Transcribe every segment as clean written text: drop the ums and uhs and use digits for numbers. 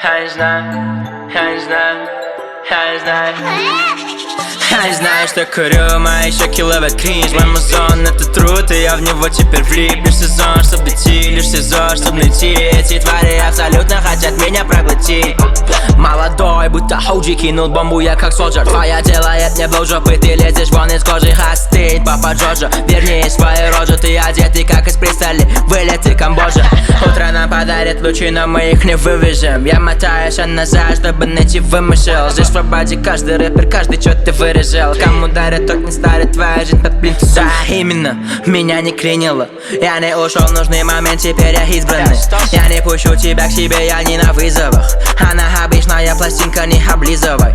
Я не знаю, я не знаю, я не знаю. Я не знаю, что курю, мои щеки ловят кринж. Мой музон — это труд, и я в него теперь влип. Лишь сезон, чтоб дойти, лишь СИЗО, чтоб найти. Эти твари абсолютно хотят меня проглотить. Молодой, будто OG, кинул бомбу, я как солджер. Твоя делает мне блоуджоп, и ты лезешь вон из кожи. Хастит, папа Джоджо, верни свою рожу. Ты одетый, как из Пристали, вылеты Камбоджа. Утро нам подарит лучи, но мы их не вывяжем. Я мотаюсь назад, чтобы найти вымысел. Здесь в свободе каждый рэпер, каждый чё-то вырежал. Кому дарят, тот не старит, твоя жизнь под плинтусом. Да, именно, меня не клинило. Я не ушел в нужный момент, теперь я избранный. Я не пущу тебя к себе, я не на вызовах. Она обычная пластинка, не облизывай.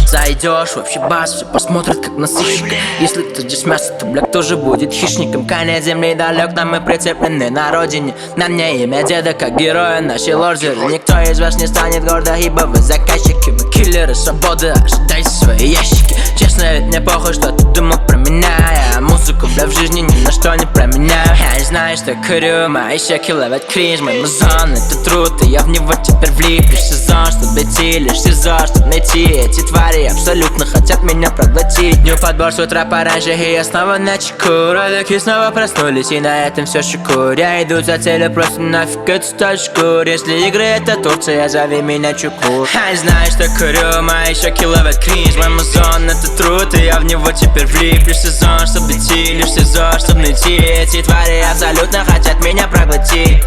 Зайдешь в общий бас, все посмотрят как на сыщика. Если ты здесь мясо, то блядь тоже будет хищником. Конец земли далек, но мы прицеплены на родине. На мне имя деда, как героя, наши лордеры. Никто из вас не станет гордо, ибо вы заказчики. Мы киллеры свободы, ожидайте свои ящики. Честно, ведь мне похуй, что ты думал про меня. Я музыку, бля, в жизни ни на что не променяю. Я не знаю, что курю, мои щеки ловят кринж. Мой музон — это труд, и я в него теперь влип. Лишь сезон, чтоб дойти, лишь СИЗО, чтоб найти. Эти твари абсолютно хотят меня проглотить. Дню подбор с утра пораньше, и я снова начеку. Родаки снова проснулись, и на этом все шикур. Я иду за целью, просто нафиг эту точку. Если игры — это Турция, зови меня Чукур. Я не знаю, что курю, мои щеки ловят кринж. Мой музон — это труд, и я в него теперь влип. Лишь сезон, чтоб дойти, лишь СИЗО, чтоб найти. Эти твари абсолютно хотят меня проглотить.